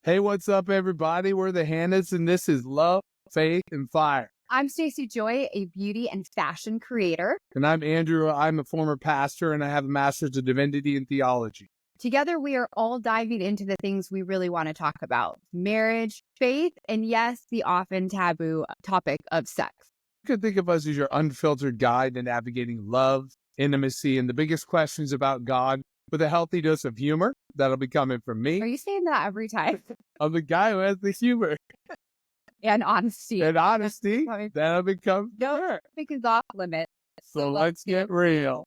Hey, what's up, everybody? We're the Hannahs, and this is Love, Faith, and Fire. I'm Stacey Joy, a beauty and fashion creator. And I'm Andrew. I'm a former pastor, and I have a master's of divinity and theology. Together, we are all diving into the things we really want to talk about: marriage, faith, and yes, the often taboo topic of sex. You can think of us as your unfiltered guide to navigating love, intimacy, and the biggest questions about God with a healthy dose of humor. That'll be coming from Are me. you saying that every time? I'm the guy who has the humor And honesty. and honesty. Coming- That'll become No, her. because off limit. So let's get real.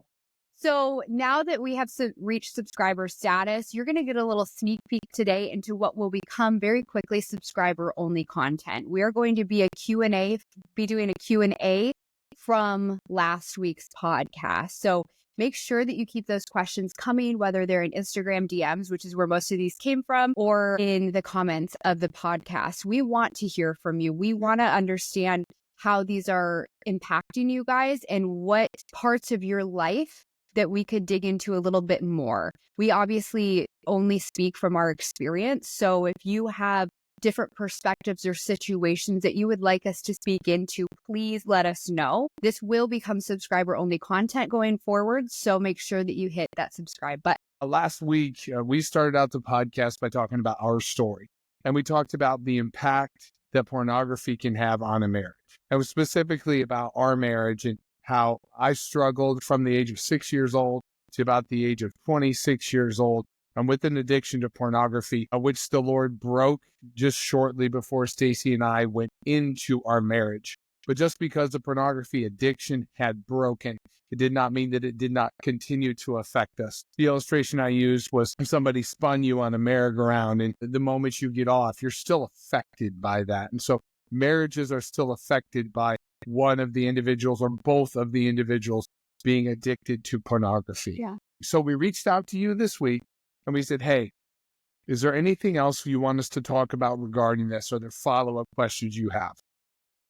So now that we have reached subscriber status, you're going to get a little sneak peek today into what will become very quickly subscriber-only content. We are going to be doing a Q&A from last week's podcast. So make sure that you keep those questions coming, whether they're in Instagram DMs, which is where most of these came from, or in the comments of the podcast. We want to hear from you. We want to understand how these are impacting you guys and what parts of your life that we could dig into a little bit more. We obviously only speak from our experience. So if you have different perspectives or situations that you would like us to speak into, please let us know. This will become subscriber only content going forward. So make sure that you hit that subscribe button. Last week, we started out the podcast by talking about our story. And we talked about the impact that pornography can have on a marriage. And it was specifically about our marriage and how I struggled from the age of 6 years old to about the age of 26 years old. And with an addiction to pornography, which the Lord broke just shortly before Stacey and I went into our marriage. But just because the pornography addiction had broken, it did not mean that it did not continue to affect us. The illustration I used was if somebody spun you on a merry-go-round, and the moment you get off, you're still affected by that. And so marriages are still affected by one of the individuals or both of the individuals being addicted to pornography. Yeah. So we reached out to you this week and we said, hey, is there anything else you want us to talk about regarding this? Or there follow-up questions you have?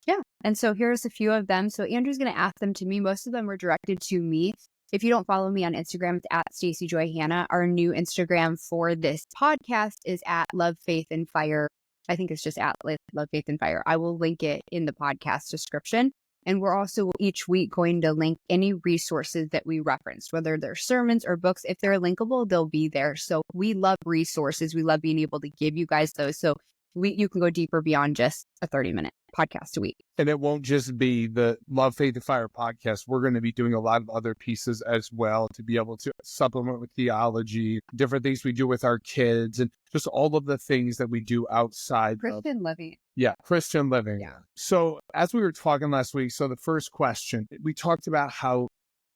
Yeah. And so here's a few of them. So Andrew's going to ask them to me. Most of them were directed to me. If you don't follow me on Instagram, it's at Stacey Joy Hannah. Our new Instagram for this podcast is at Love, Faith, and Fire. I think it's just at Love, Faith, and Fire. I will link it in the podcast description. And we're also each week going to link any resources that we referenced, whether they're sermons or books. If they're linkable, they'll be there. So we love resources. We love being able to give you guys those. So you can go deeper beyond just a 30-minute podcast a week. And it won't just be the Love, Faith, and Fire podcast. We're going to be doing a lot of other pieces as well to be able to supplement with theology, different things we do with our kids, and just all of the things that we do outside Christian living. Yeah, Christian living. Yeah. So as we were talking last week, so the first question, we talked about how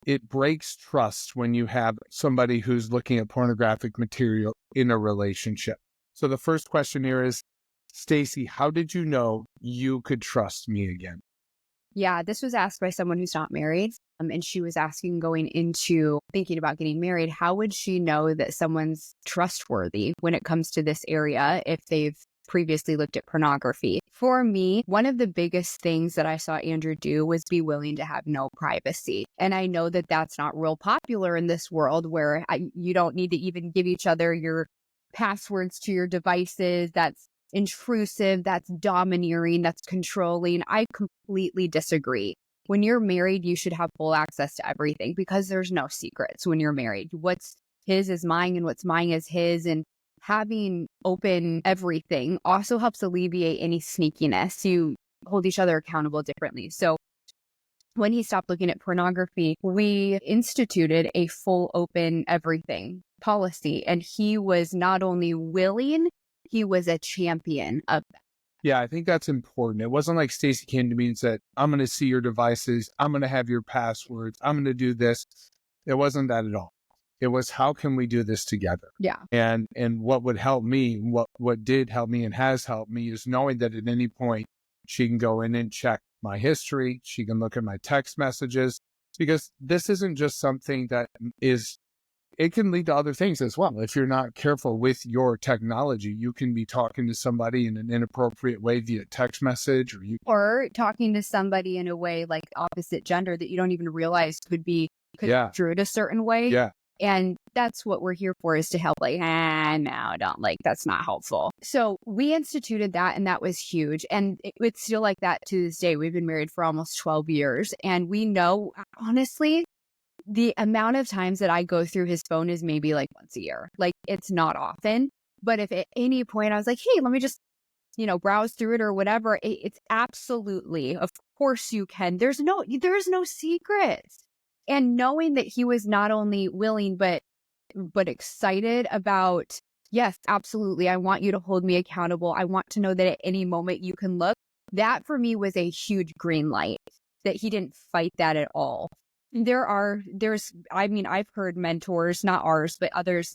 it breaks trust when you have somebody who's looking at pornographic material in a relationship. So the first question here is, Stacey, how did you know you could trust me again? Yeah, this was asked by someone who's not married. And she was asking, going into thinking about getting married, how would she know that someone's trustworthy when it comes to this area if they've previously looked at pornography? For me, one of the biggest things that I saw Andrew do was be willing to have no privacy. And I know that that's not real popular in this world where you don't need to even give each other your passwords to your devices. That's intrusive, that's domineering, that's controlling. I completely disagree. When you're married, you should have full access to everything because there's no secrets when you're married. What's his is mine and what's mine is his. And having open everything also helps alleviate any sneakiness. You hold each other accountable differently. So when he stopped looking at pornography, we instituted a full open everything policy. And he was not only willing, he was a champion of that. Yeah, I think that's important. It wasn't like Stacey came to me and said, I'm going to see your devices. I'm going to have your passwords. I'm going to do this. It wasn't that at all. It was, how can we do this together? Yeah. And what would help me, what did help me and has helped me is knowing that at any point she can go in and check my history. She can look at my text messages, because this isn't just something that is, it can lead to other things as well. If you're not careful with your technology, you can be talking to somebody in an inappropriate way via text message, or talking to somebody in a way like opposite gender that you don't even realize could be construed a certain way. Yeah. And that's what we're here for, is to help, like, no, don't, like, that's not helpful. So we instituted that, and that was huge. And it's still like that to this day. We've been married for almost 12 years. And we know, honestly, the amount of times that I go through his phone is maybe like once a year. Like, it's not often. But if at any point I was like, hey, let me just, browse through it or whatever, it's absolutely, of course you can. There's no secrets. And knowing that he was not only willing, but excited about, yes, absolutely, I want you to hold me accountable. I want to know that at any moment you can look. That for me was a huge green light, that he didn't fight that at all. I've heard mentors, not ours, but others,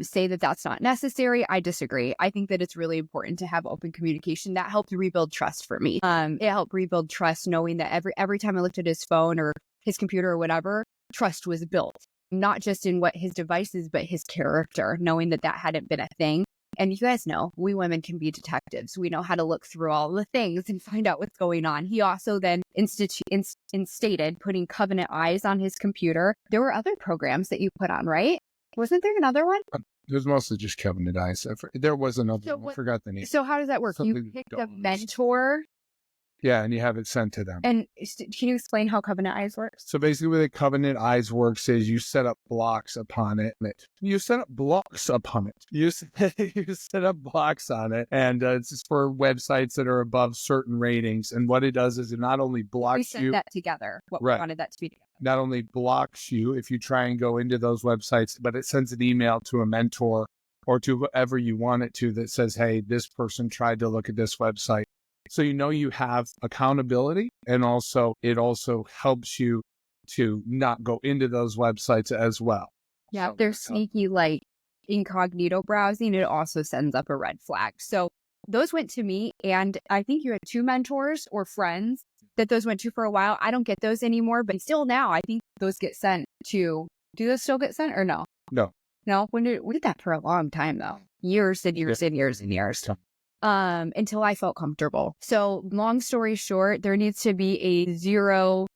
say that that's not necessary. I disagree. I think that it's really important to have open communication. That helped rebuild trust for me. It helped rebuild trust, knowing that every time I looked at his phone or his computer or whatever, trust was built, not just in what his devices, but his character, knowing that hadn't been a thing. And you guys know, we women can be detectives. We know how to look through all the things and find out what's going on. He also then instated putting Covenant Eyes on his computer. There were other programs that you put on, right? Wasn't there another one? It was mostly just Covenant Eyes. There was another one. I forgot the name. So how does that work? You picked a mentor. Yeah, and you have it sent to them. And can you explain how Covenant Eyes works? So basically, the way the Covenant Eyes works is you set up blocks upon it. You set up blocks upon it. You set up blocks on it, and it's just for websites that are above certain ratings. And what it does is it not only blocks we you. We that together. What right. We wanted that to be together. Not only blocks you if you try and go into those websites, but it sends an email to a mentor or to whoever you want it to that says, hey, this person tried to look at this website. So you have accountability, and it also helps you to not go into those websites as well. Yeah, if they're sneaky, like incognito browsing, it also sends up a red flag. So those went to me, and I think you had 2 mentors or friends that those went to for a while. I don't get those anymore, but still now I think those get sent to. Do those still get sent or no? No. No? We did that for a long time though. Years and years and years and years. Until I felt comfortable. So long story short, there needs to be a zero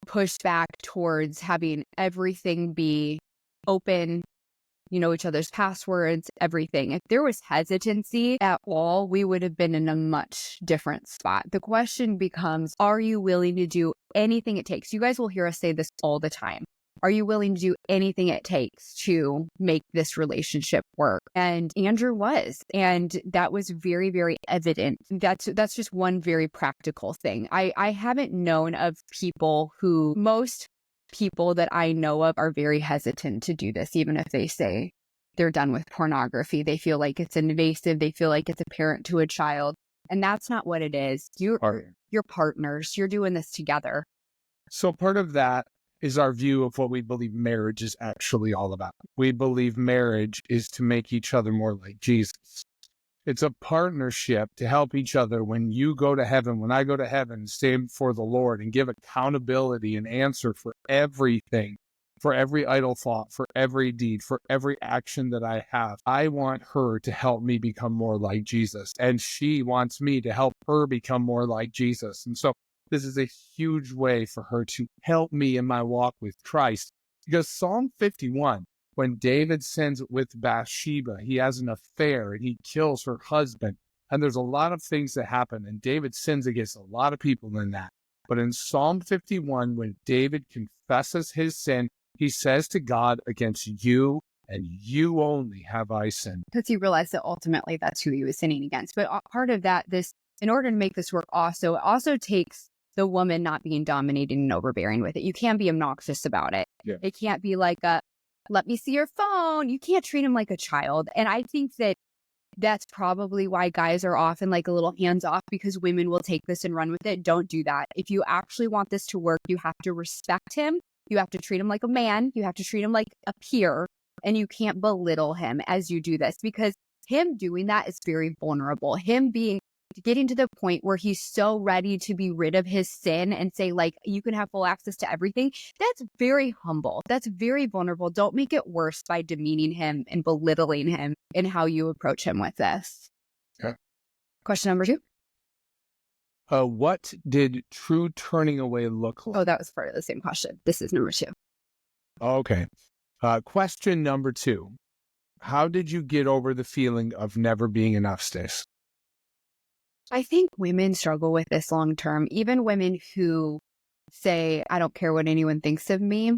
pushback towards having everything be open, each other's passwords, everything. If there was hesitancy at all, we would have been in a much different spot. The question becomes, are you willing to do anything it takes? You guys will hear us say this all the time. Are you willing to do anything it takes to make this relationship work? And Andrew was, and that was very, very evident. That's just one very practical thing. I haven't known of most people that I know of are very hesitant to do this, even if they say they're done with pornography. They feel like it's invasive. They feel like it's a parent to a child. And that's not what it is. You're partners. You're doing this together. So part of that is our view of what we believe marriage is actually all about. We believe marriage is to make each other more like Jesus. It's a partnership to help each other. When you go to heaven, when I go to heaven, stand before the Lord and give accountability and answer for everything, for every idle thought, for every deed, for every action that I have. I want her to help me become more like Jesus, and she wants me to help her become more like Jesus. And so this is a huge way for her to help me in my walk with Christ. Because Psalm 51, when David sins with Bathsheba, he has an affair and he kills her husband. And there's a lot of things that happen, and David sins against a lot of people in that. But in Psalm 51, when David confesses his sin, he says to God, against you and you only have I sinned. Because he realized that ultimately that's who he was sinning against. But part of that, in order to make this work, it also takes the woman not being dominating and overbearing with it. You can't be obnoxious about it. Yeah. It can't be like let me see your phone. You can't treat him like a child. And I think that's probably why guys are often like a little hands off, because women will take this and run with it. Don't do that. If you actually want this to work, you have to respect him. You have to treat him like a man. You have to treat him like a peer. And you can't belittle him as you do this, because him doing that is very vulnerable. Getting to the point where he's so ready to be rid of his sin and say, like, you can have full access to everything. That's very humble. That's very vulnerable. Don't make it worse by demeaning him and belittling him in how you approach him with this. Okay. Question number 2. What did true turning away look like? Oh, that was part of the same question. This is number 2. Okay. Question number 2. How did you get over the feeling of never being enough, Stace? I think women struggle with this long term. Even women who say, I don't care what anyone thinks of me,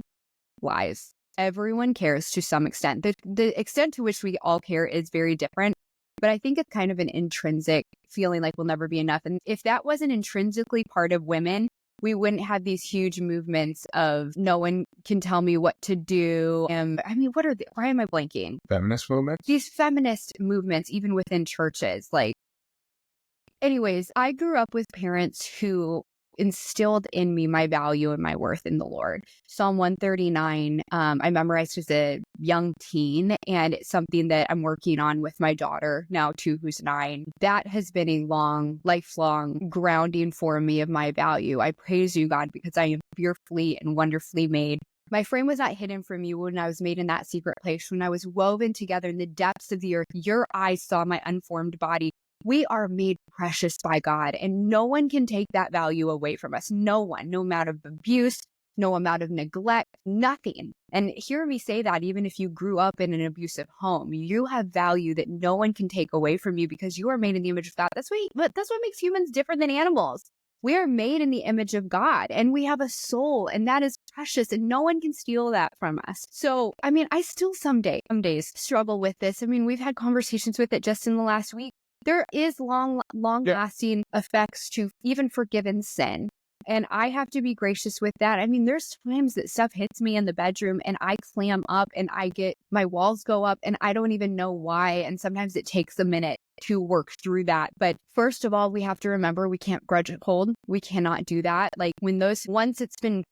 lies. Everyone cares to some extent. The extent to which we all care is very different. But I think it's kind of an intrinsic feeling like we'll never be enough. And if that wasn't intrinsically part of women, we wouldn't have these huge movements of no one can tell me what to do. And I mean, why am I blanking? Feminist movement? These feminist movements, even within churches, like, anyways, I grew up with parents who instilled in me my value and my worth in the Lord. Psalm 139, I memorized as a young teen, and it's something that I'm working on with my daughter now too, who's 9. That has been a lifelong grounding for me of my value. I praise you, God, because I am fearfully and wonderfully made. My frame was not hidden from you when I was made in that secret place, when I was woven together in the depths of the earth. Your eyes saw my unformed body. We are made precious by God, and no one can take that value away from us. No one, no amount of abuse, no amount of neglect, nothing. And hear me say that even if you grew up in an abusive home, you have value that no one can take away from you because you are made in the image of God. That's what makes humans different than animals. We are made in the image of God, and we have a soul, and that is precious, and no one can steal that from us. So, I mean, I still some days struggle with this. I mean, we've had conversations with it just in the last week. There is long-lasting effects to even forgiven sin. And I have to be gracious with that. I mean, there's times that stuff hits me in the bedroom and I clam up and my walls go up and I don't even know why. And sometimes it takes a minute to work through that. But first of all, we have to remember we can't grudge hold. We cannot do that. Like once it's been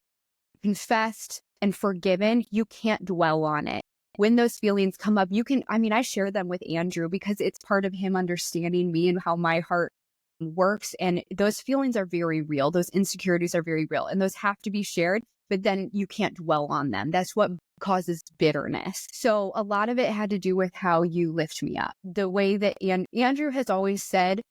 confessed and forgiven, you can't dwell on it. When those feelings come up, I share them with Andrew because it's part of him understanding me and how my heart works. And those feelings are very real. Those insecurities are very real and those have to be shared, but then you can't dwell on them. That's what causes bitterness. So a lot of it had to do with how you lift me up. The way that Andrew has always said,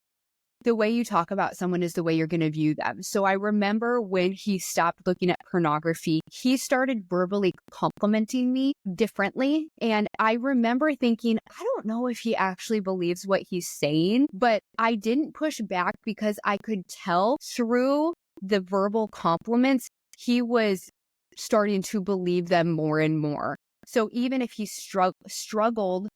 the way you talk about someone is the way you're going to view them. So I remember when he stopped looking at pornography, he started verbally complimenting me differently. And I remember thinking, I don't know if he actually believes what he's saying, but I didn't push back because I could tell through the verbal compliments, he was starting to believe them more and more. So even if he struggled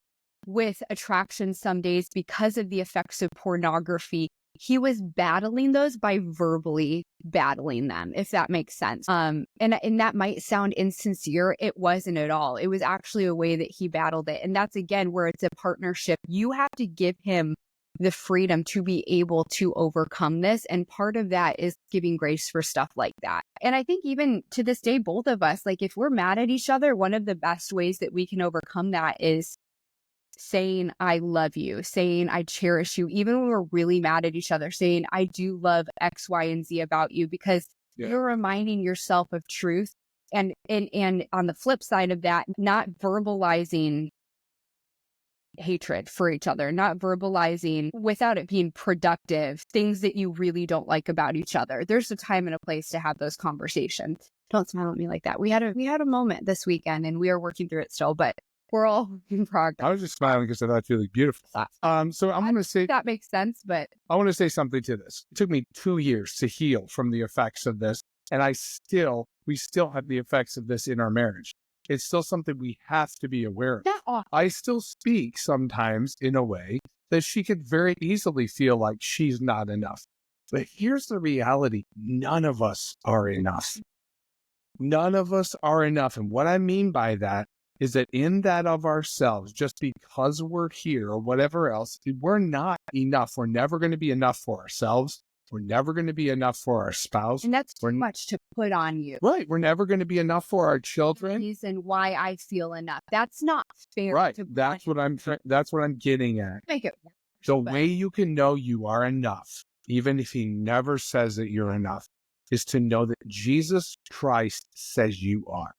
with attraction some days because of the effects of pornography, he was battling those by verbally battling them, if that makes sense. And that might sound insincere. It wasn't at all. It was actually a way that he battled it. And that's again where it's a partnership. You have to give him the freedom to be able to overcome this. And part of that is giving grace for stuff like that. And I think even to this day, both of us, like if we're mad at each other, one of the best ways that we can overcome that is saying, I love you, saying, I cherish you, even when we're really mad at each other, saying, I do love X, Y, and Z about you, because you're reminding yourself of truth. And on the flip side of that, not verbalizing hatred for each other, not verbalizing without it being productive, things that you really don't like about each other. There's a time and a place to have those conversations. Don't smile at me like that. We had a moment this weekend and we are working through it still, but we're all in progress. I was just smiling because I thought it was really beautiful. So I'm going to say that makes sense, but I want to say something to this. It took me 2 years to heal from the effects of this, and we still have the effects of this in our marriage. It's still something we have to be aware of. I still speak sometimes in a way that she could very easily feel like she's not enough. But here's the reality: none of us are enough. None of us are enough, and what I mean by that is that in that of ourselves, just because we're here or whatever else, we're not enough. We're never going to be enough for ourselves. We're never going to be enough for our spouse. And that's too much to put on you. Right. We're never going to be enough for our children. Reason why I feel enough. That's not fair. Right. That's what I'm getting at. Make it worse. The way you can know you are enough, even if he never says that you're enough, is to know that Jesus Christ says you are.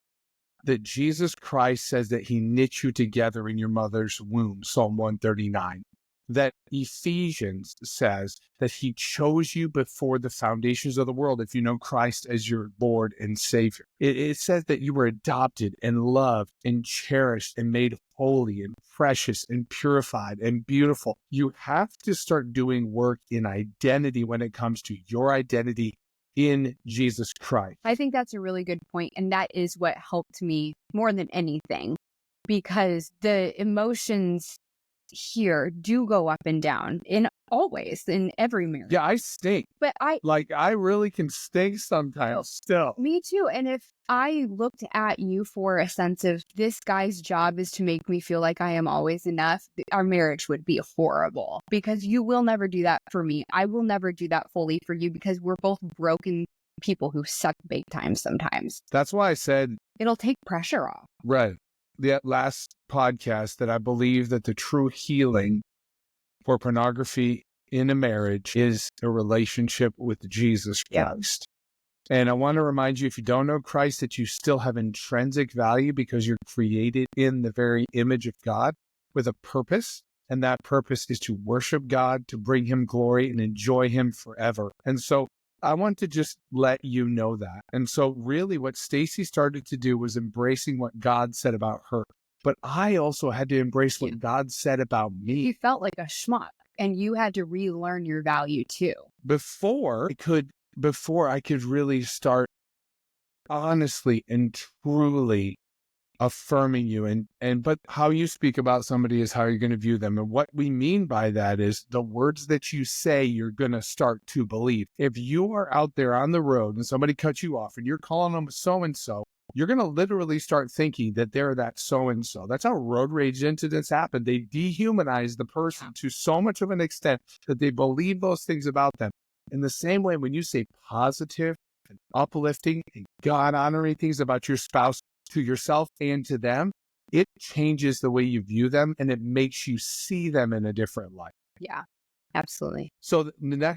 That Jesus Christ says that he knit you together in your mother's womb, Psalm 139. that Ephesians says that he chose you before the foundations of the world if you know Christ as your Lord and Savior. It says that you were adopted and loved and cherished and made holy and precious and purified and beautiful. You have to start doing work in identity when it comes to your identity in Jesus Christ. I think that's a really good point, and that is what helped me more than anything, because the emotions here do go up and down in every marriage. Yeah, I stink. But I really can stink sometimes still. Me too. And if I looked at you for a sense of this guy's job is to make me feel like I am always enough, our marriage would be horrible, because you will never do that for me. I will never do that fully for you, because we're both broken people who suck big time sometimes. That's why I said It'll take pressure off. Right. The last podcast that I believe that the true healing for pornography in a marriage is a relationship with Jesus Christ. And I want to remind you, if you don't know Christ, that you still have intrinsic value because you're created in the very image of God with a purpose. And that purpose is to worship God, to bring him glory and enjoy him forever. And so I want to just let you know that. And so really what Stacy started to do was embracing what God said about her. But I also had to embrace what God said about me. You felt like a schmuck, and you had to relearn your value too. Before I could really start honestly and truly affirming you, but how you speak about somebody is how you're going to view them. And what we mean by that is the words that you say, you're going to start to believe. If you are out there on the road and somebody cuts you off and you're calling them so-and-so, you're going to literally start thinking that they're that so-and-so. That's how road rage incidents happen. They dehumanize the person to so much of an extent that they believe those things about them. In the same way, when you say positive and uplifting and God-honoring things about your spouse, to yourself and to them, it changes the way you view them, and it makes you see them in a different light. Yeah, absolutely. So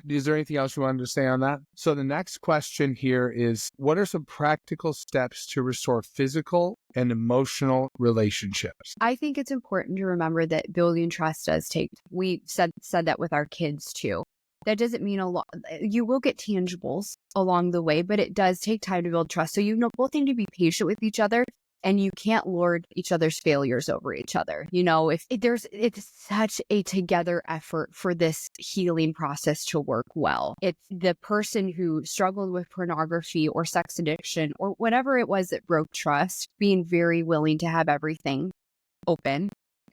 is there anything else you wanted to say on that? So the next question here is, what are some practical steps to restore physical and emotional relationships? I think it's important to remember that building trust does take, we said that with our kids too. That doesn't mean a lot. You will get tangibles along the way, but it does take time to build trust. So both need to be patient with each other, and you can't lord each other's failures over each other. It's such a together effort for this healing process to work well. It's the person who struggled with pornography or sex addiction or whatever it was that broke trust, being very willing to have everything open.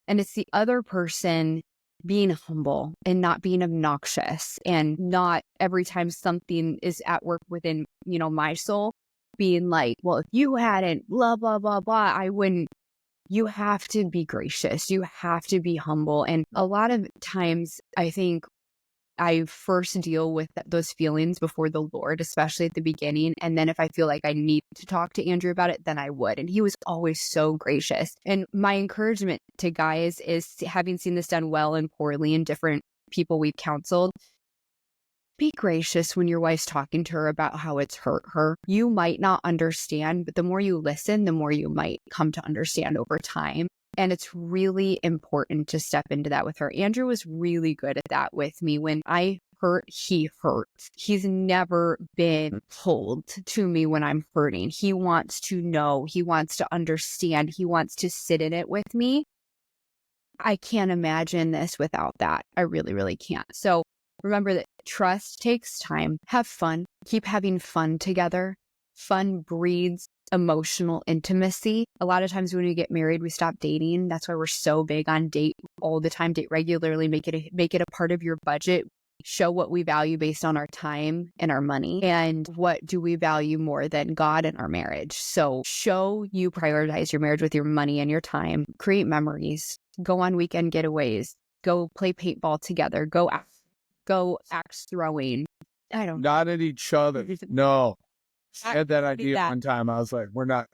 And it's the other person being humble and not being obnoxious, and not every time something is at work within, my soul, being like, well, if you hadn't blah, blah, blah, blah, I wouldn't. You have to be gracious. You have to be humble. And a lot of times I think I first deal with those feelings before the Lord, especially at the beginning. And then if I feel like I need to talk to Andrew about it, then I would. And he was always so gracious. And my encouragement to guys is, having seen this done well and poorly in different people we've counseled, be gracious when your wife's talking to her about how it's hurt her. You might not understand, but the more you listen, the more you might come to understand over time. And it's really important to step into that with her. Andrew was really good at that with me. When I hurt, he hurts. He's never been told to me when I'm hurting. He wants to know. He wants to understand. He wants to sit in it with me. I can't imagine this without that. I really, really can't. So remember that trust takes time. Have fun. Keep having fun together. Fun breeds emotional intimacy. A lot of times when we get married, we stop dating. That's why we're so big on date all the time. Date regularly. Make it a part of your budget. Show what we value based on our time and our money. And what do we value more than God and our marriage? So show you prioritize your marriage with your money and your time. Create memories. Go on weekend getaways. Go play paintball together. Go axe throwing. I don't know. Not at each other. No. I had that idea one time. I was like, we're not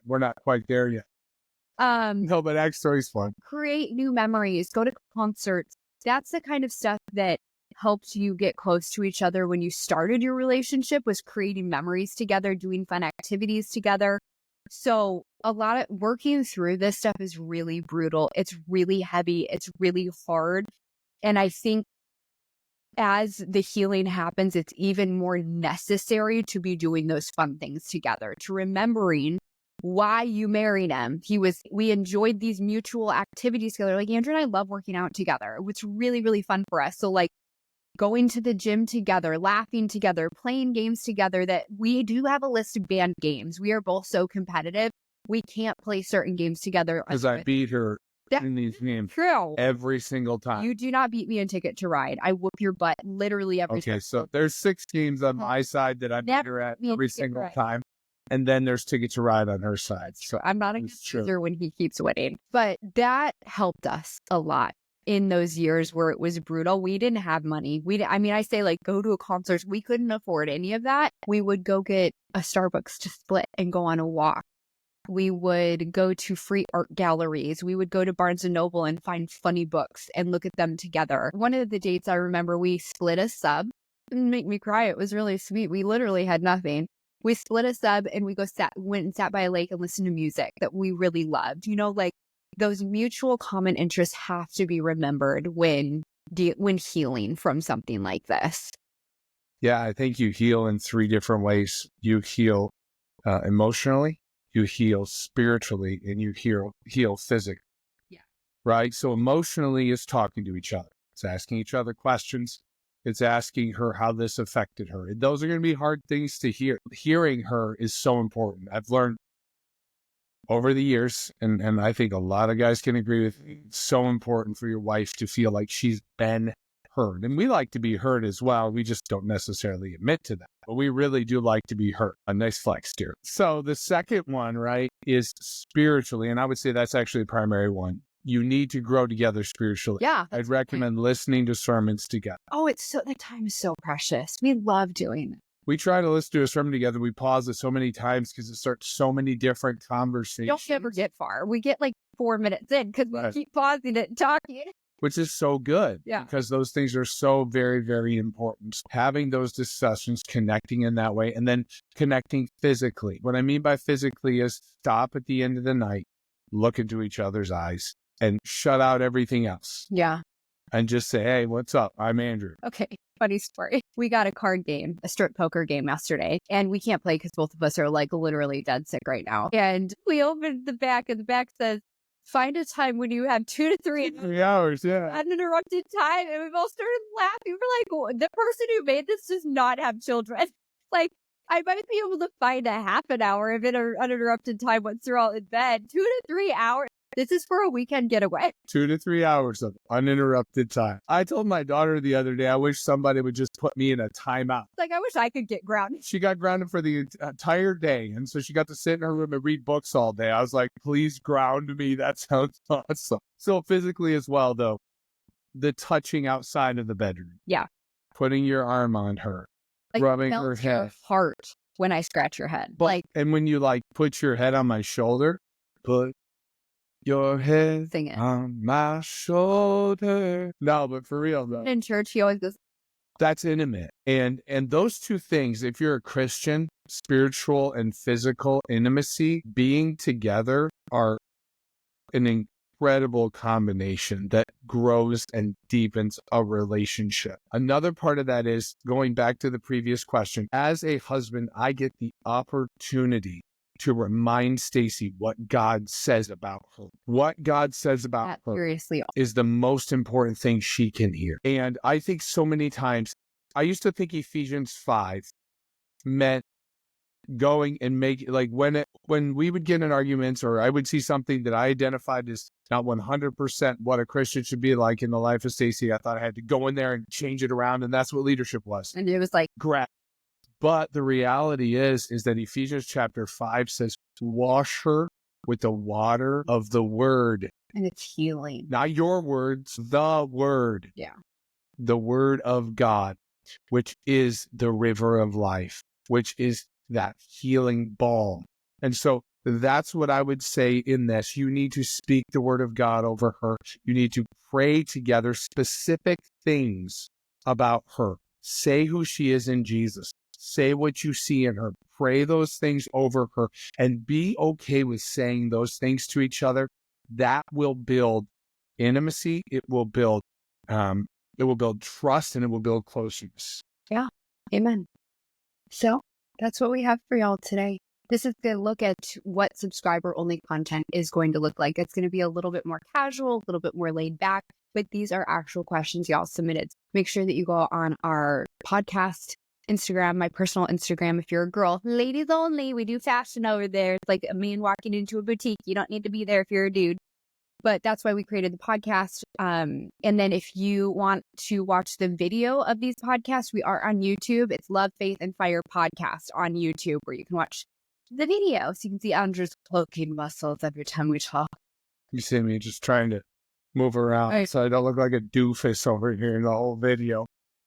quite there yet. No, but axe throwing's fun. Create new memories. Go to concerts. That's the kind of stuff that helped you get close to each other when you started your relationship, was creating memories together, doing fun activities together. So a lot of working through this stuff is really brutal. It's really heavy. It's really hard. And I think as the healing happens, it's even more necessary to be doing those fun things together, to remembering why you married him. We enjoyed these mutual activities together. Like Andrew and I love working out together. It's really, really fun for us. So like going to the gym together, laughing together, playing games together, that we do have a list of banned games. We are both so competitive. We can't play certain games together. Because I beat her in these games every single time. You do not beat me in Ticket to Ride. I whoop your butt literally every time. Okay, so there's 6 games on my side that I beat her at every single time. And then there's Ticket to Ride on her side. So I'm not a good user when he keeps winning. But that helped us a lot in those years where it was brutal. We didn't have money. I say like go to a concert. We couldn't afford any of that. We would go get a Starbucks to split and go on a walk. We would go to free art galleries. We would go to Barnes & Noble and find funny books and look at them together. One of the dates I remember, we split a sub. It didn't make me cry. It was really sweet. We literally had nothing. We split a sub and we went and sat by a lake and listened to music that we really loved. You know, like those mutual common interests have to be remembered when healing from something like this. Yeah, I think you heal in 3 different ways. You heal emotionally, you heal spiritually, and you heal physically. Yeah. Right? So emotionally is talking to each other. It's asking each other questions. It's asking her how this affected her. And those are going to be hard things to hear. Hearing her is so important. I've learned over the years, and I think a lot of guys can agree with me, it's so important for your wife to feel like she's been heard. And we like to be heard as well. We just don't necessarily admit to that. But we really do like to be heard. A nice flex, dear. So the second one, right, is spiritually. And I would say that's actually the primary one. You need to grow together spiritually. Yeah. I'd recommend listening to sermons together. Oh, that time is so precious. We love doing it. We try to listen to a sermon together. We pause it so many times because it starts so many different conversations. Don't ever get far. We get like 4 minutes in because we keep pausing it and talking. Which is so good. Yeah. Because those things are so very, very important. Having those discussions, connecting in that way, and then connecting physically. What I mean by physically is stop at the end of the night, look into each other's eyes, and shut out everything else. Yeah. And just say, hey, what's up? I'm Andrew. Okay. Funny story. We got a card game, a strip poker game yesterday, and we can't play because both of us are like literally dead sick right now. And we opened the back, and the back says, find a time when you have 2 to 3 hours, yeah. Uninterrupted time. And we've all started laughing. We're like, the person who made this does not have children. Like, I might be able to find a half an hour of uninterrupted time once they're all in bed. 2 to 3 hours. This is for a weekend getaway. 2 to 3 hours of uninterrupted time. I told my daughter the other day, I wish somebody would just put me in a timeout. Like, I wish I could get grounded. She got grounded for the entire day. And so she got to sit in her room and read books all day. I was like, please ground me. That sounds awesome. So physically as well, though, the touching outside of the bedroom. Yeah. Putting your arm on her. Like, rubbing her head. Your heart when I scratch your head. And when you put your head on my shoulder, put your head on my shoulder. No, but for real though. In church, he always goes. That's intimate. And those two things, if you're a Christian, spiritual and physical intimacy, being together are an incredible combination that grows and deepens a relationship. Another part of that is going back to the previous question. As a husband, I get the opportunity to remind Stacy what God says about her. What God says about her seriously is the most important thing she can hear. And I think so many times, I used to think Ephesians 5 meant going and make like when we would get in arguments or I would see something that I identified as not 100% what a Christian should be like in the life of Stacy, I thought I had to go in there and change it around, and that's what leadership was. And it was like grab. But the reality is that Ephesians chapter 5 says, wash her with the water of the word. And it's healing. Not your words, the word. Yeah. The word of God, which is the river of life, which is that healing balm. And so that's what I would say in this. You need to speak the word of God over her. You need to pray together specific things about her. Say who she is in Jesus. Say what you see in her. Pray those things over her and be okay with saying those things to each other. That will build intimacy. It will build it will build trust and it will build closeness. Yeah. Amen. So that's what we have for y'all today. This is going to look at what subscriber-only content is going to look like. It's going to be a little bit more casual, a little bit more laid back, but these are actual questions y'all submitted. Make sure that you go on our podcast Instagram, my personal Instagram. If you're a girl, ladies only, we do fashion over there. It's like a man walking into a boutique. You don't need to be there if you're a dude. But that's why we created the podcast. And then if you want to watch the video of these podcasts, we are on YouTube. It's Love, Faith, and Fire podcast on YouTube, where you can watch the video. So you can see Andrew's cloaking muscles every time we talk. You see me just trying to move around so I don't look like a doofus over here in the whole video.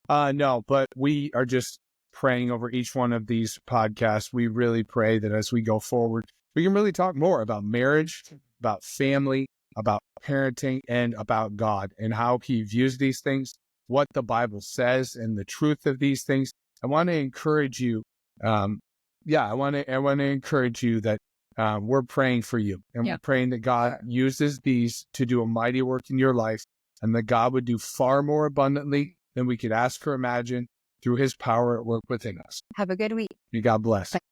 No, but we are just praying over each one of these podcasts. We really pray that as we go forward, we can really talk more about marriage, about family, about parenting, and about God and how he views these things, what the Bible says, and the truth of these things. I want to encourage you. I want to encourage you that we're praying for you, and we're praying that God uses these to do a mighty work in your life, and that God would do far more abundantly than we could ask or imagine through his power at work within us. Have a good week. May God bless. Bye.